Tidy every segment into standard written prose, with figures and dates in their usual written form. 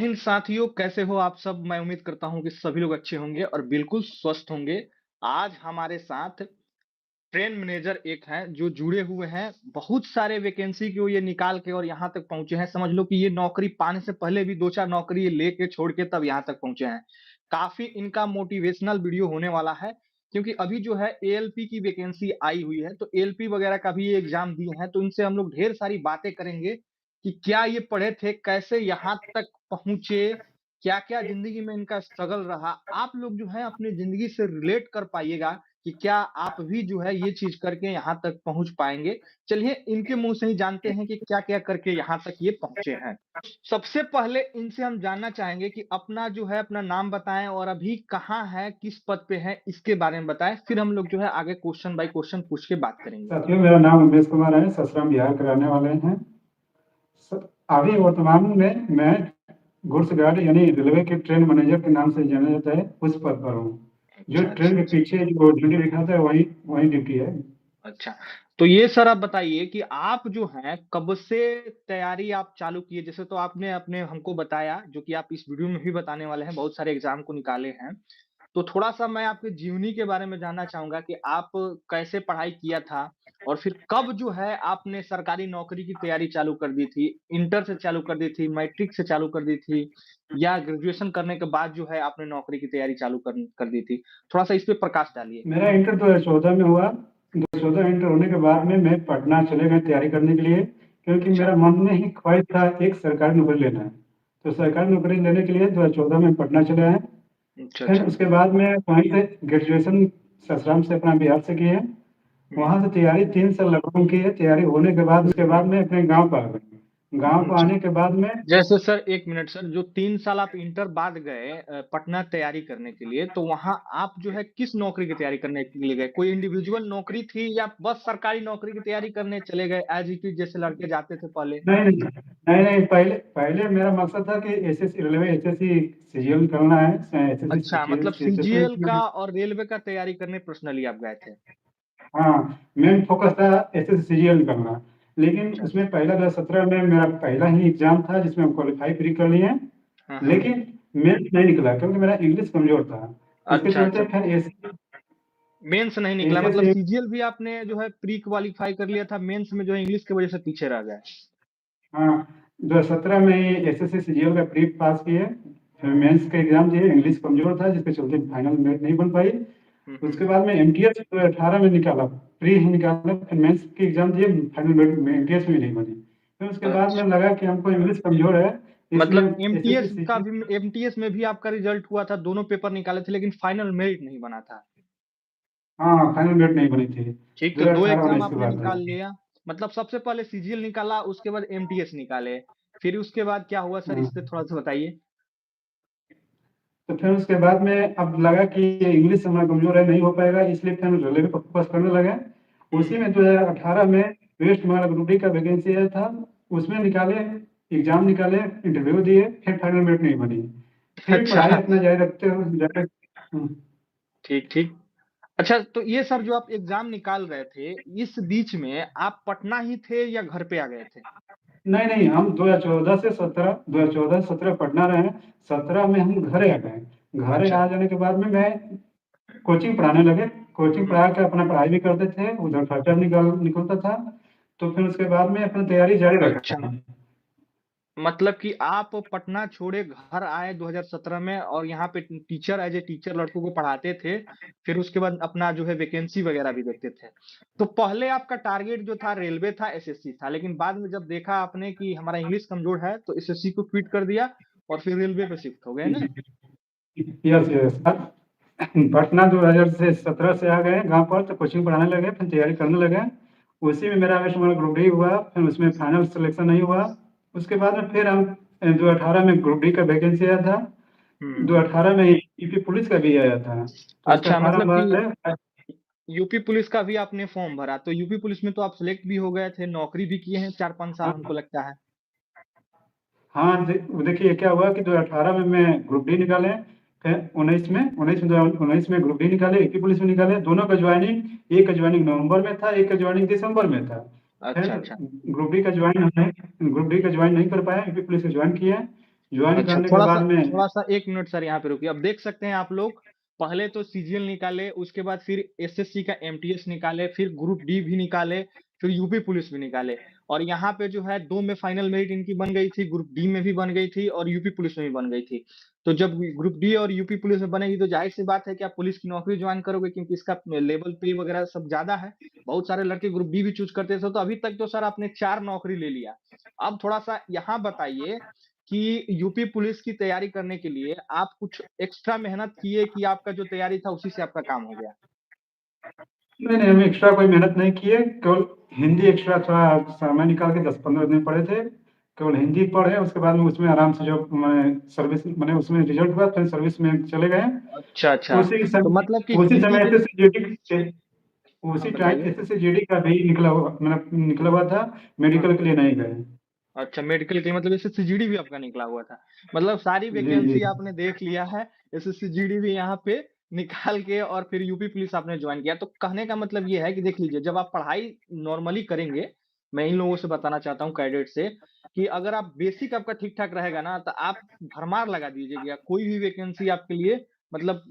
हिंद साथियों, कैसे हो आप सब? मैं उम्मीद करता हूँ कि सभी लोग अच्छे होंगे और बिल्कुल स्वस्थ होंगे। आज हमारे साथ ट्रेन मैनेजर एक हैं जो जुड़े हुए हैं। बहुत सारे वैकेंसी को ये निकाल के और यहाँ तक पहुँचे हैं। समझ लो कि ये नौकरी पाने से पहले भी 2-4 नौकरी ये लेके छोड़ के तब यहाँ तक पहुँचे हैं। काफ़ी इनका मोटिवेशनल वीडियो होने वाला है, क्योंकि अभी जो है एएलपी की वैकेंसी आई हुई है, तो एएलपी वगैरह का भी ये एग्ज़ाम दिए हैं, तो इनसे हम लोग ढेर सारी बातें करेंगे कि क्या ये पढ़े थे, कैसे यहाँ तक पहुँचे, क्या-क्या ज़िंदगी में इनका स्ट्रगल रहा। आप लोग जो है अपनी ज़िंदगी से रिलेट कर पाइएगा कि क्या आप भी जो है ये चीज़ करके यहाँ तक पहुँच पाएँगे? चलिए इनके मुँह से ही जानते हैं कि क्या-क्या करके यहाँ तक ये पहुँचे हैं। सबसे पहले इनसे हम जानना चाहेंगे कि अपना जो है अपना नाम बताएँ और अभी कहाँ हैं, किस पद पे हैं, इसके बारे में बताएँ। फिर हम लोग जो है आगे क्वेश्चन बाय क्वेश्चन पूछ के बात करेंगे। साथियों, मेरा नाम उमेश कुमार है। ससुराल बिहार के रहने वाले हैं। अभी वर्तमान में मैं गुड्स गार्ड यानी रेलवे के ट्रेन मैनेजर के नाम से जाना जाता है, उस पद पर हूँ। जो अच्छा, ट्रेन अच्छा, के अच्छा। पीछे जो ड्यूटी लिखा था वही वही ड्यूटी है। अच्छा, तो ये सर आप बताइए कि आप जो हैं कब से तैयारी आप चालू किए? जैसे तो आपने अपने हमको बताया, जो कि आप इस वीडियो में भी बताने वाले हैं, बहुत सारे एग्ज़ाम को निकाले हैं। तो थोड़ा-सा मैं आपकी जीवनी के बारे में जानना चाहूँगा कि आप कैसे पढ़ाई किया था? और फिर कब जो है आपने सरकारी नौकरी की तैयारी चालू कर दी थी? इंटर से चालू कर दी थी, मैट्रिक से चालू कर दी थी या ग्रेजुएशन करने के बाद जो है आपने नौकरी की तैयारी चालू कर दी थी? थोड़ा-सा इस पे प्रकाश डालिए। मेरा इंटर 2014 में हुआ। 2014 इंटर होने के बाद में मैं पटना चले गए तैयारी करने के लिए, क्योंकि अच्छा। मेरा मन में ही ख्वाहिश था एक सरकारी नौकरी लेना है। तो सरकारी नौकरी लेने के लिए 2014 में पटना चले आए। अच्छा, फिर अच्छा। उसके बाद में वहीं से ग्रेजुएशन ससराम से अपना बिहार से किए। हुँ। वहाँ से तैयारी 3 साल लगभग की है। तैयारी होने के बाद उसके बाद मैं अपने गाँव पर आ गया। गाँव को अच्छा। आने के बाद में जैसे सर 1 मिनट सर, जो 3 साल आप इंटर बाद गए पटना तैयारी करने के लिए, तो वहाँ आप जो है किस नौकरी की तैयारी करने के लिए गए? कोई इंडिविजुअल नौकरी थी या बस सरकारी नौकरी की तैयारी करने चले गए एज़ इट इज़ जैसे लड़के जाते थे पहले? नहीं, नहीं, नहीं, नहीं, पहले पहले मेरा मकसद था कि एसएससी रेलवे एसएससी सीजीएल करना है। एसएससी अच्छा, मतलब सीजीएल सीजीएल एसएससी का में। और रेलवे का तैयारी करने पर्सनली आप गए थे। हाँ, मेन फोकस था एसएससी सीजीएल करना। लेकिन अच्छा। उसमें पहला 2017 में मेरा पहला ही एग्ज़ाम था जिसमें हम क्वालीफाई प्री कर लिए। हाँ, हाँ। लेकिन मेंस नहीं निकला क्योंकि मेरा इंग्लिश कमज़ोर था। इसके अच्छा, चलते अच्छा। फिर मेंस नहीं निकला मतलब एसएससी सीजीएल भी आपने जो है प्री क्वालीफाई कर लिया था, मेंस में जो है इंग्लिश की वजह से पीछे रह गए। हाँ, 2017 में ही एसएससी सीजीएल का प्री पास किए। फिर मेंस का एग्ज़ाम दिए, इंग्लिश कमज़ोर था जिसके चलते फाइनल मेरिट नहीं बन पाई। हुँ, हुँ। उसके बाद में एमटीएस 2018 में निकाला, प्री ही निकाला, फिर मेंस की एग्ज़ाम दिए, फाइनल मेरिट में एमटीएस में नहीं बनी। फिर उसके बाद में अच्छा। लगा कि हमको इंग्लिश कमज़ोर है, इसलिए मतलब एसएससी एमटीएस में भी आपका रिजल्ट हुआ था, दोनों पेपर निकाले थे लेकिन फाइनल मेरिट नहीं बना था। हाँ, फाइनल मेरिट नहीं बनी थी। ठीक, तो 2 एग्ज़ाम 2018-19 की आपने बात निकाल है। लिया। मतलब सबसे पहले सीजीएल निकाला, उसके बाद एमटीएस निकाले। फिर उसके बाद क्या हुआ सर इस पे हाँ, थोड़ा-सा बताइए? तो फिर उसके बाद में अब लगा कि ये इंग्लिश हमारा कमज़ोर है, नहीं हो पाएगा, इसलिए फिर हम रेलवे पर फोकस करने लगे। हुँ, उसी हुँ। में 2018 में वेस्ट बंगाल ग्रुप डी का वैकेंसी आया था, उसमें निकाले, एग्ज़ाम निकाले, इंटरव्यू दिए, फिर फाइनल मेरिट नहीं बनी। फिर पढ़ाई अच्छा, अपना जारी रखते हुए जारी। हुँ। ठीक, ठीक। अच्छा, तो ये सर जो आप एग्ज़ाम निकाल रहे थे, इस बीच में आप पटना ही थे या घर पे आ गए थे? नहीं, नहीं, हम 2014 से 17 पढ़ना रहे हैं। 17 में हम घरे आ गए। घरे अच्छा। आ जाने के बाद में मैं कोचिंग पढ़ाने लगे। हुँ, कोचिंग हुँ। पढ़ा के अपना पढ़ाई भी करते थे, उधर खर्चा भी निकलता था। तो फिर उसके बाद में अपनी तैयारी जारी अच्छा। रखा। मतलब कि आप पटना छोड़े घर आए 2017 में और यहाँ पे टीचर एज़ ए टीचर लड़कों को पढ़ाते थे। फिर उसके बाद अपना जो है वैकेंसी वगैरह भी देखते थे। तो पहले आपका टारगेट जो था रेलवे था, एसएससी था, लेकिन बाद में जब देखा आपने कि हमारा इंग्लिश कमज़ोर है, तो एसएससी को क्विट कर दिया और फिर रेलवे पे शिफ्ट हो गए ना? Yes, yes. पटना 2017 से आ गए गाँव पर, तो कोचिंग पढ़ाने लगे, फिर तैयारी करने लगे। उसी में मेरा वेस्ट बंगाल ग्रुप डी हुआ, फिर उसमें फाइनल सिलेक्शन नहीं हुआ। उसके बाद में फिर हम 2018 में ग्रुप डी का वैकेंसी आया था। हुँ, हुँ। 2018 में यूपी पुलिस का भी आया था, तो उसका अच्छा फार्म मतलब कि भरे। यूपी पुलिस का भी आपने फॉर्म भरा, तो यूपी पुलिस में तो आप सेलेक्ट भी हो गए थे, नौकरी भी किए हैं 4-5 साल हमको हाँ, लगता है। हाँ, देखिए क्या हुआ कि 2018 में मैं ग्रुप डी निकाले, फिर 19 में ग्रुप डी निकाले, यूपी पुलिस में निकाले, दोनों का ज्वाइनिंग, एक का ज्वाइनिंग नवंबर में था, एक का ज्वाइनिंग दिसंबर में था। फिर अच्छा, अच्छा। ग्रुप डी का ज्वाइन नहीं कर पाया, यूपी पुलिस का ज्वाइन किया। ज्वाइन अच्छा, करने के थोड़ा-सा बाद में थोड़ा-सा 1 मिनट सर यहाँ पे रुकिए। अब देख सकते हैं आप लोग, पहले तो सीजीएल निकाले, उसके बाद फिर एसएससी का एमटीएस निकाले, फिर ग्रुप डी भी निकाले, फिर यूपी पुलिस भी निकाले और यहाँ पे जो है 2 में फाइनल मेरिट इनकी बन गई थी, ग्रुप डी में भी बन गई थी और यूपी पुलिस में भी बन गई थी। तो जब ग्रुप डी और यूपी पुलिस में बनेगी तो ज़ाहिर-सी बात है कि आप पुलिस की नौकरी जॉइन करोगे क्योंकि इसका लेवल पे वगैरह सब ज़्यादा है। बहुत सारे लड़के ग्रुप डी भी चूज़ करते थे, तो अभी तक तो सर आपने 4 नौकरी ले लिया। अब थोड़ा-सा यहाँ बताइए कि यूपी पुलिस की तैयारी करने के लिए आप कुछ एक्स्ट्रा मेहनत किए कि आपका जो तैयारी था उसी से आपका काम हो गया? नहीं, नहीं, हम एक्स्ट्रा कोई मेहनत नहीं किए, केवल हिंदी एक्स्ट्रा थोड़ा समय निकाल के 10-15 दिन पढ़े थे। केवल हिंदी पढ़े, उसके बाद में उसमें आराम से जब मैं सर्विस मैंने उसमें रिज़ल्ट हुआ, फिर सर्विस में चले गए। अच्छा, अच्छा। तो मतलब कि उसी हिंदी समय जो एसएससी-जीडी के हाँ, उसी टाइम बताइए? एसएससी-जीडी का भी निकला हुआ था, हाँ। मेडिकल के लिए नहीं गए। अच्छा, मेडिकल के लिए मतलब एसएससी-जीडी भी आपका निकला हुआ था। मतलब सारी जी, जी। वैकेंसी आपने देख लिया है, एसएससी-जीडी भी यहाँ पे निकाल के और फिर यूपी पुलिस आपने जॉइन किया। तो कहने का मतलब ये है कि देख लीजिए, जब आप पढ़ाई नॉर्मली करेंगे, मैं इन लोगों से बताना चाहता हूँ कैडेट से, कि अगर आप बेसिक आपका ठीक-ठाक रहेगा ना, तो आप भरमार लगा दीजिएगा। कोई भी वैकेंसी आपके लिए मतलब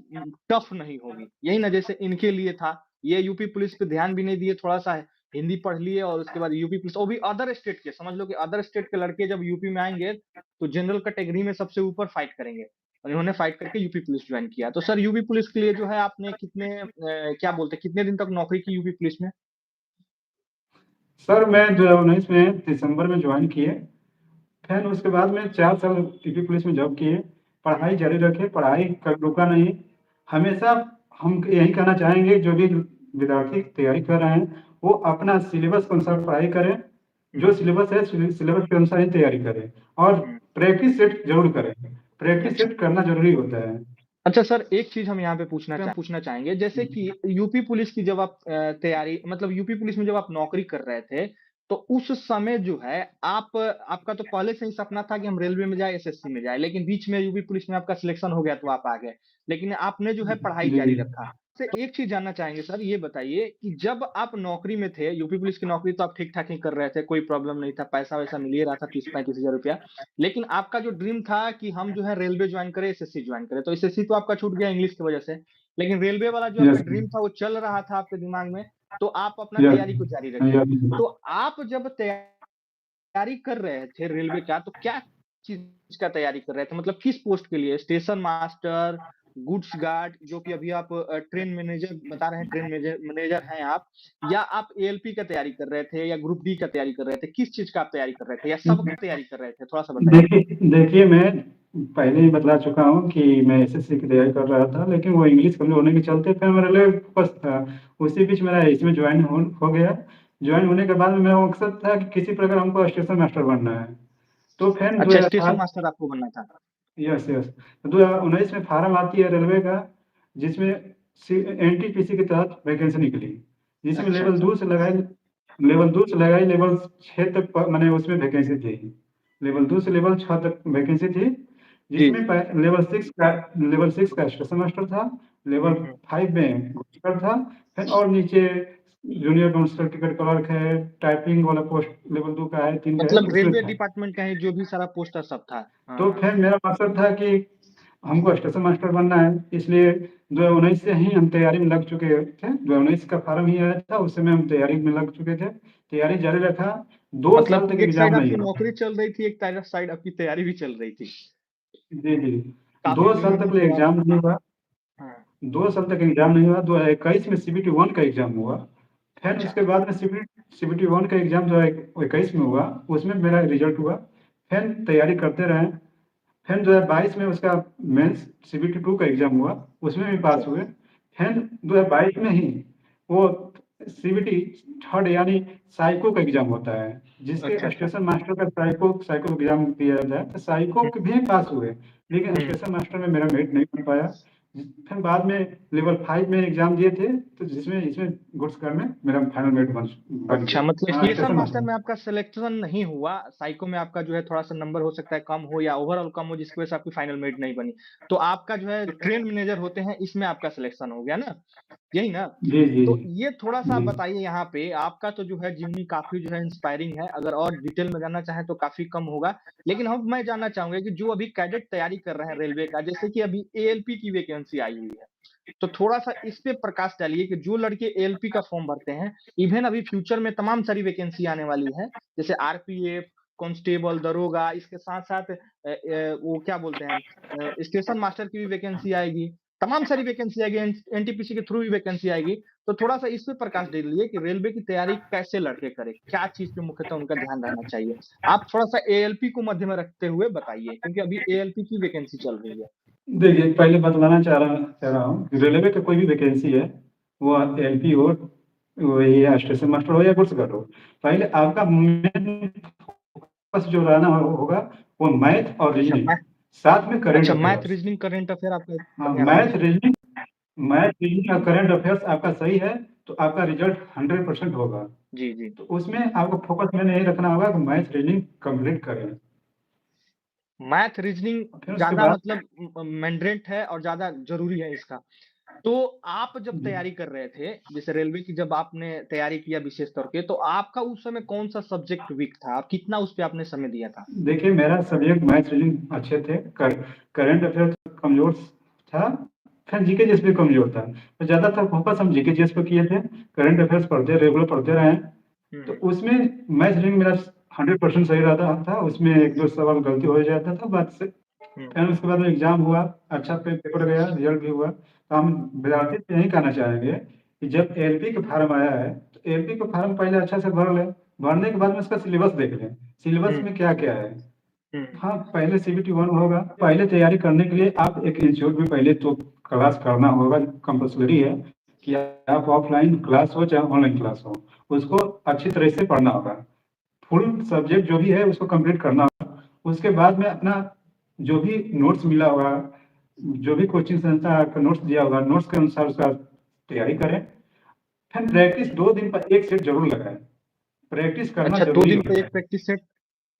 टफ नहीं होगी। यही ना जैसे इनके लिए था, ये यूपी पुलिस पे ध्यान भी नहीं दिए, थोड़ा-सा हिंदी पढ़ लिए और उसके बाद यूपी पुलिस वो भी अदर स्टेट के समझ लो कि अदर स्टेट के लड़के जब यूपी में आएँगे, तो जनरल कैटेगरी में सबसे ऊपर फाइट करेंगे। और इन्होंने फाइट करके यूपी पुलिस जॉइन किया। तो सर यूपी पुलिस के लिए जो है आपने कितने क्या बोलते हैं कितने दिन तक नौकरी की यूपी पुलिस में? सर मैं 2019 में दिसंबर में जॉइन किए। फिर उसके बाद में 4 साल यूपी पुलिस में जॉब किए। पढ़ाई जारी रखे, पढ़ाई क रुका नहीं। हमेशा हम यही कहना चाहेंगे जो भी विद्यार्थी तैयारी कर रहे हैं, वो अपना सिलेबस के अनुसार पढ़ाई करें। जो हुँ, सिलेबस है सिलेबस के अनुसार ही तैयारी करें और हुँ। प्रैक्टिस सेट ज़रूर करें। प्रैक्टिस अच्छा। सेट करना ज़रूरी होता है। अच्छा सर, एक चीज़ हम यहाँ पे पूछना चाहेंगे जैसे कि यूपी पुलिस की जब आप तैयारी मतलब यूपी पुलिस में जब आप नौकरी कर रहे थे, तो उस समय जो है आपका तो पहले से ही सपना था कि हम रेलवे में जाएँ, एसएससी में जाएँ, लेकिन बीच में यूपी पुलिस में आपका सिलेक्शन हो गया तो आप आ गए। लेकिन आपने जो है पढ़ाई जी, जारी जी। रखा। से एक चीज़ जानना चाहेंगे सर, ये बताइए कि जब आप नौकरी में थे, यूपी पुलिस की नौकरी तो आप ठीक-ठाक ही कर रहे थे, कोई प्रॉब्लम नहीं था, पैसा-वैसा मिल ही रहा था 30-35 हज़ार रुपया। लेकिन आपका जो ड्रीम था कि हम जो है रेलवे जॉइन करें, एसएससी जॉइन करें, तो एसएससी तो आपका छूट गया इंग्लिश की वजह से। लेकिन रेलवे वाला जो आपका यस, ड्रीम था वो चल रहा था आपके दिमाग में, तो आप अपना यस, तैयारी को जारी रखे। यस। तो आप जब तैयारी कर रहे थे रेलवे का, तो क्या चीज़ का तैयारी कर रहे थे? मतलब किस पोस्ट के लिए? स्टेशन मास्टर, गुड्स गार्ड जो कि अभी आप ट्रेन मैनेजर बता रहे हैं, ट्रेन मैनेजर हैं आप या आप एएलपी का तैयारी कर रहे थे या ग्रुप डी का तैयारी कर रहे थे? किस चीज़ का आप तैयारी कर रहे थे या सब का तैयारी कर रहे थे? थोड़ा-सा बताइए? देखिए मैं पहले ही बतला चुका हूँ कि मैं एसएससी की तैयारी कर रहा था, लेकिन वो इंग्लिश कमज़ोर होने के चलते फिर मेरे लिए बस था। उसी बीच मेरा इसमें जॉइन हो गया। जॉइन होने के बाद में मेरा मकसद था कि किसी प्रकार हमको स्टेशन मास्टर बनना है। तो फिर अच्छा, स्टेशन 2008 मास्टर आपको बनना था। Yes, yes. 2019 में फार्म आती है रेलवे का, जिसमें एनटीपीसी के तहत वैकेंसी निकली, जिसमें अच्छा, अच्छा। लेवल 2 से लगाई लेवल 6 तक माने उसमें वैकेंसी थी। लेवल 2 से लेवल 6 तक वैकेंसी थी, जी। जिसमें लेवल 6 का स्टेशन मास्टर था, लेवल हुँ, हुँ। 5 में गुडकर था, फिर और नीचे जूनियर कांस्टेबल टिकट क्लर्क है, टाइपिंग वाला पोस्ट लेवल 2 का है, 3 का है, मतलब उसमें रेलवे था। डिपार्टमेंट का ही जो भी सारा पोस्टर सब था। हाँ, तो हाँ। फिर मेरा मकसद था कि हमको स्टेशन मास्टर बनना है, इसलिए 2019 से ही हम तैयारी में लग चुके थे। 2019 का फॉर्म ही आया था, उस समय हम तैयारी में लग चुके थे। तैयारी जारी रखा, 2 साल मतलब तक एक साइड एग्ज़ाम नहीं आपकी हुआ। नौकरी चल रही थी, एक साइड आपकी तैयारी भी चल रही थी। जी, जी। काफ़ी 2 साल दिनों तक में तो आप एग्ज़ाम नहीं हुआ। हाँ, 2 साल तक एग्ज़ाम नहीं हुआ, 2021 में सीबीटी 1 का एग्ज़ाम हुआ। फिर अच्छा। उसके बाद में सीबीटी 1 का एग्ज़ाम जो है 21 में हुआ, उसमें मेरा रिज़ल्ट हुआ। फिर तैयारी करते रहे। फिर 2022 में उसका मेंस सीबीटी 2 का एग्ज़ाम हुआ, उसमें भी अच्छा, पास हुए। फिर 2022 में ही वो सीबीटी थर्ड यानी साइको का एग्ज़ाम होता है, अच्छा, जिसके अच्छा। स्टेशन मास्टर का साइको साइको एग्ज़ाम दिया जाता है, तो साइको हुँ, के भी पास हुए, लेकिन हुँ। स्टेशन मास्टर में मेरा मेरिट नहीं बन पाया। फिर बाद में लेवल 5 में एग्जाम दिए थे, तो जिसमें इसमें गुड्स कार में मेरा फाइनल मेरिट बन अच्छा, गया। मतलब हाँ, स्टेशन स्टेशन मास्टर मास्टर। में आपका सिलेक्शन नहीं हुआ, साइको में आपका जो है थोड़ा-सा नंबर हो सकता है कम हो या ओवरऑल कम हो जिसकी वजह से आपकी फाइनल मेरिट नहीं बनी। तो आपका जो है ट्रेन मैनेजर होते हैं इसमें आपका सिलेक्शन हो गया ना? यही ना? जी, जी, तो ये थोड़ा-सा आप जी। बताइए यहाँ पे आपका तो जो है जीवनी काफ़ी जो है इंस्पायरिंग है, अगर और डिटेल में जानना चाहें तो काफ़ी कम होगा। लेकिन हम मैं जानना चाहूँगा कि जो अभी कैडेट तैयारी कर रहे हैं रेलवे का, जैसे कि अभी एएलपी की वैकेंसी आई हुई है। तो थोड़ा-सा इस पे प्रकाश डालिए कि जो लड़के एएलपी का फॉर्म भरते हैं, इवेन अभी फ्यूचर में तमाम सारी वैकेंसी आने वाली है, जैसे आरपीएफ, कांस्टेबल, दरोगा, इसके साथ-साथ वो क्या बोलते हैं स्टेशन मास्टर की भी वैकेंसी आएगी, तमाम सारी वैकेंसी आएगी, एनटीपीसी के थ्रू भी वैकेंसी आएगी। तो थोड़ा-सा इस पे प्रकाश डालिए कि रेलवे की तैयारी कैसे लड़के करें? क्या चीज़ पे मुख्यतः उनका ध्यान रहना चाहिए? आप थोड़ा-सा एएलपी को मध्य में रखते हुए बताइए, क्योंकि अभी एएलपी की वैकेंसी चल रही है। देखिए, पहले बतलाना चाह रहा हूँ कि रेलवे का कोई भी वैकेंसी है, वो एलपी हो, वही या स्टेशन मास्टर हो या गुड्स गार्ड हो, पहले आपका मेन फोकस जो रहना होगा, वो मैथ और अच्छा रीजनिंग, साथ में करंट अच्छा, math, affairs. Reasoning, current affair आपका हाँ, बढ़िया रहना चाहिए। मैथ रीजनिंग और करंट अफेयर्स आपका सही है, तो आपका रिजल्ट 100% होगा। जी, जी। तो उसमें आपको फोकस में नहीं रखना होगा कि मैथ रीजनिंग कंप्लीट करें। मैथ, रीजनिंग फिर उसके ज़्यादा बाद मतलब मैंडेट है और ज़्यादा ज़रूरी है इसका। तो आप जब तैयारी कर रहे थे, जैसे रेलवे की जब आपने तैयारी किया विशेष तौर पे, तो आपका उस समय कौन-सा सब्जेक्ट वीक था? और कितना उस पे आपने समय दिया था? देखिए, मेरा सब्जेक्ट मैथ रीजनिंग अच्छे थे, करंट अफेयर कमजोर था, फिर जीके जीएस भी कमजोर था। तो ज्यादातर फोकस हम जीके जीएस पे किए थे, करंट अफेयर्स पढ़ते रेगुलर पढ़ते रहे। तो हुँ, उसमें मैथ रीजनिंग मेरा 100% सही रहता था, उसमें एक दो सवाल गलती हो जाता था बात से। हुँ, फिर उसके बाद में एग्जाम हुआ, अच्छा पेपर गया, रिजल्ट भी हुआ। तो हम विद्यार्थी से यही कहना चाहेंगे कि जब एलपी का फार्म आया है, तो एलपी का फार्म पहले अच्छा से भर लें, भरने के बाद में उसका सिलेबस देख लें, सिलेबस हुँ, में क्या क्या है। हुँ, हाँ, पहले सीबीटी 1 होगा। पहले तैयारी करने के लिए आप एक इंस्टीट्यूट में पहले तो क्लास करना होगा, कंपल्सरी है कि आप ऑफलाइन क्लास हो चाहे ऑनलाइन क्लास हो, उसको अच्छी तरह से पढ़ना होगा। फुल सब्जेक्ट जो भी है उसको कंप्लीट करना होगा। उसके बाद में अपना जो भी नोट्स मिला होगा, जो भी कोचिंग संस्था आपका नोट्स दिया होगा, नोट्स के अनुसार उसका तैयारी करें। फिर प्रैक्टिस हुँ। 2 दिन पर 1 सेट जरूर लगाएं। प्रैक्टिस करना अच्छा, 2 जरूरी दिन पे होता 1 है।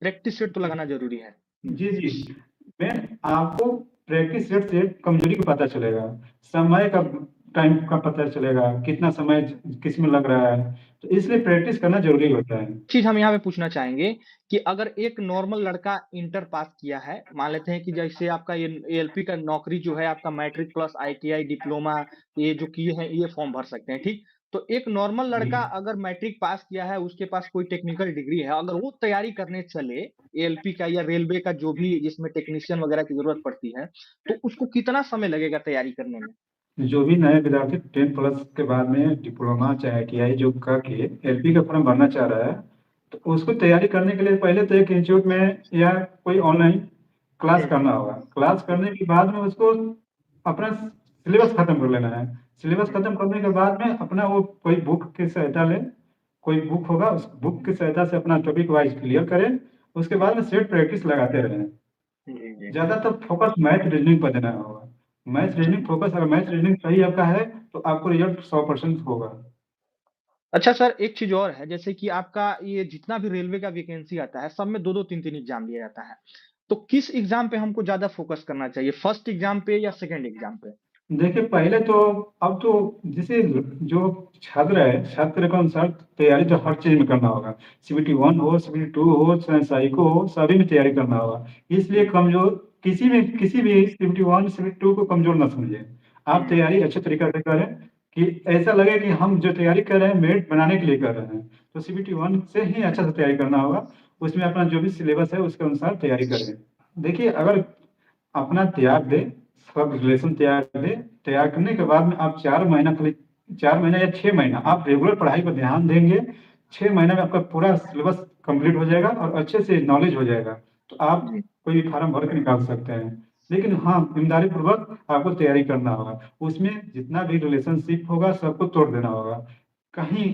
प्रैक्टिस सेट तो लगाना ज़रूरी है। हुँ, जी, जी। मैं आपको प्रैक्टिस सेट से कमजोरी का पता चलेगा, समय का हुँ। टाइम का पता चलेगा, कितना समय किसमें लग रहा है, तो इसलिए प्रैक्टिस करना ज़रूरी होता है। चीज़ हम यहाँ पे पूछना चाहेंगे कि अगर एक नॉर्मल लड़का इंटर पास किया है, मान लेते हैं कि जैसे आपका ये एएलपी का नौकरी जो है आपका मैट्रिक प्लस आईटीआई, डिप्लोमा ये जो किए हैं, ये फॉर्म भर सकते हैं, ठीक? तो एक नॉर्मल जी। लड़का अगर मैट्रिक पास किया है, उसके पास कोई टेक्निकल डिग्री है, अगर वो तैयारी करने चले एएलपी का या रेलवे का जो भी जिसमें टेक्नीशियन वगैरह की ज़रूरत पड़ती है, तो उसको कितना समय लगेगा तैयारी करने में? जो भी नए विद्यार्थी 10 प्लस के बाद में डिप्लोमा चाहे आईटीआई जो करके एलपी का फॉर्म भरना चाह रहा है, तो उसको तैयारी करने के लिए पहले तो एक इंस्टीट्यूट में या कोई ऑनलाइन क्लास हुँ, करना होगा। क्लास हुँ, करने के बाद में उसको अपना सिलेबस खत्म कर लेना है। सिलेबस हुँ, खत्म करने के बाद में अपना वो कोई बुक की सहायता लें, कोई बुक होगा उस बुक की सहायता से अपना टॉपिक वाइज क्लियर करें। उसके बाद में सेट प्रैक्टिस लगाते रहें। जी, जी। ज़्यादातर फोकस मैथ रीजनिंग पर देना होगा। मैथ अच्छा। रीजनिंग फोकस, अगर मैथ रीजनिंग सही आपका है, तो आपको रिजल्ट 100% होगा। अच्छा सर, एक चीज़ और है, जैसे कि आपका ये जितना भी रेलवे का वैकेंसी आता है, सब में 2-2 3-3 एग्ज़ाम लिया जाता है। तो किस एग्ज़ाम पे हमको ज़्यादा फ़ोकस करना चाहिए? फर्स्ट एग्ज़ाम पे या सेकंड एग्ज़ाम पे? देखिए, पहले तो अब तो जैसे जो छात्र है, छात्र के अनुसार तैयारी तो हर चीज़ में करना होगा। सीबीटी 1 हो, सीबीटी 2 हो, चाहे साइको हो, सभी में तैयारी करना होगा। इसलिए हुँ, कमज़ोर किसी भी सीबीटी 1, सीबीटी 2 को कमज़ोर ना समझें। आप हुँ, तैयारी अच्छे तरीके से करें कि ऐसा लगे कि हम जो तैयारी कर रहे हैं, मेरिट बनाने के लिए कर रहे हैं। तो सीबीटी 1 से ही अच्छा से तैयारी करना होगा। उसमें अपना जो भी सिलेबस है, उसके अनुसार तैयारी करें। देखिए, अगर अपना त्याग दें, सब रिलेशन त्याग दें, तैयार करने के बाद में आप 4 महीना खाली 4 महीना या 6 महीना आप रेगुलर पढ़ाई पर ध्यान देंगे, 6 महीने में आपका पूरा सिलेबस कंप्लीट हो जाएगा और अच्छे से नॉलेज हो जाएगा। तो आप जी। कोई भी फार्म भर के निकाल सकते हैं। लेकिन हाँ, ईमानदारी पूर्वक आपको तैयारी करना होगा। उसमें जितना भी रिलेशनशिप होगा सबको तोड़ देना होगा। कहीं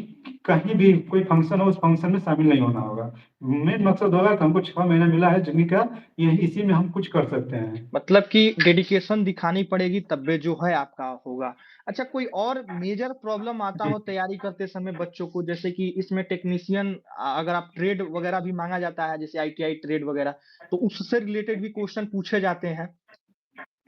कहीं भी कोई फंक्शन हो, उस फंक्शन में शामिल नहीं होना होगा। मेन मकसद होगा कि हमको 6 महीना मिला है जिंदगी का, यही इसी में हम कुछ कर सकते हैं। मतलब कि डेडिकेशन दिखानी पड़ेगी तब्बे जो है आपका होगा। अच्छा, कोई और मेजर प्रॉब्लम आता जी। हो तैयारी करते समय बच्चों को, जैसे कि इसमें टेक्नीशियन अगर आप ट्रेड वगैरह भी माँगा जाता है, जैसे आईटीआई ट्रेड वगैरह, तो उससे रिलेटेड भी क्वेश्चन पूछे जाते हैं,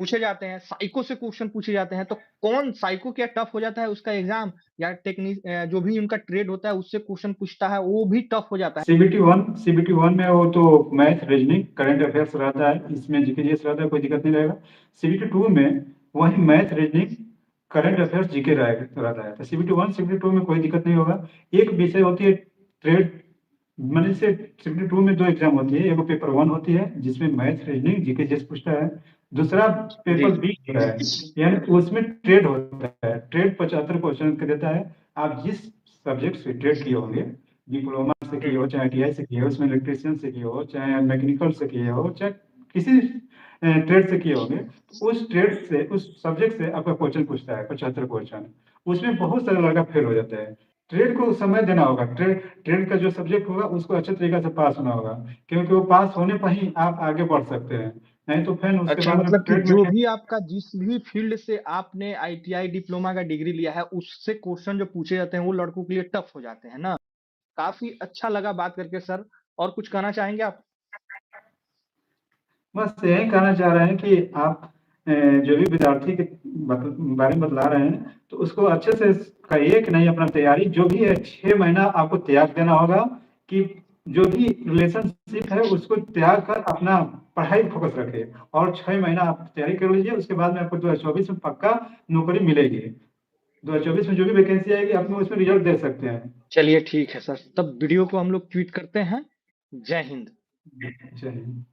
साइको से क्वेश्चन पूछे जाते हैं, तो कौन साइको क्या टफ हो जाता है उसका एग्ज़ाम, या जो भी उनका ट्रेड होता है उससे क्वेश्चन पूछता है, वो भी टफ हो जाता है? सीबीटी 1 में वो तो मैथ, रीजनिंग, करंट अफेयर्स रहता है, इसमें जीके जीएस रहता है, कोई दिक्कत नहीं रहेगा। सीबीटी 2 में वही math, reasoning, current affairs, GK रहता है। तो सीबीटी 1 सीबीटी 2 में कोई दिक्कत नहीं होगा। एक विषय होती है ट्रेड, मैंने से सीबीटी 2 में 2 एग्जाम होती है। एक पेपर 1 होती है जिसमें मैथ, रीजनिंग, जीके जीएस पूछता है। दूसरा जी। पेपर बी होता है, यानी उसमें ट्रेड होता है। ट्रेड 75 क्वेश्चन का देता है। आप जिस सब्जेक्ट से ट्रेड किए होंगे, डिप्लोमा से हुँ, किए हो, हुँ। चाहे आईटीआई से किए हो, उसमें इलेक्ट्रिशियन से किए हो, चाहे मैकेनिकल से किए हो, चाहे किसी ट्रेड से किए होंगे, उस ट्रेड से, उस सब्जेक्ट से आपका क्वेश्चन पूछता है 75 क्वेश्चन। उसमें बहुत सारा लड़का फेल हो जाता है। ट्रेड को समय देना होगा। ट्रेड ट्रेड का जो सब्जेक्ट होगा उसको अच्छे तरीके से पास होना होगा, क्योंकि वो पास होने पर ही आप आगे बढ़ सकते हैं। नहीं तो फिर उसके अच्छा, बाद में मतलब कि ट्रेड में जो भी आपका जिस भी फ़ील्ड से आपने आईटीआई डिप्लोमा का डिग्री लिया है, उससे क्वेश्चन जो पूछे जाते हैं, वो लड़कों के लिए टफ़ हो जाते हैं ना? काफ़ी अच्छा लगा बात करके सर, और कुछ कहना चाहेंगे आप? बस यही कहना चाह रहे हैं कि आप जो भी विद्यार्थी के बारे में बतला रहे हैं, तो उसको अच्छे से कहिए कि नहीं, अपना तैयारी जो भी है 6 महीना आपको त्याग देना होगा, कि जो भी रिलेशनशिप है उसको त्याग कर अपना पढ़ाई पे फोकस रखें, और 6 महीना आप तैयारी कर लीजिए। उसके बाद में आपको 2024 में पक्का नौकरी मिलेगी। 2024 में जो भी वैकेंसी आएगी आप में उसमें रिजल्ट दे सकते हैं। चलिए ठीक है सर, तब वीडियो को हम लोग ट्वीट करते हैं। जय हिंद। जय हिंद।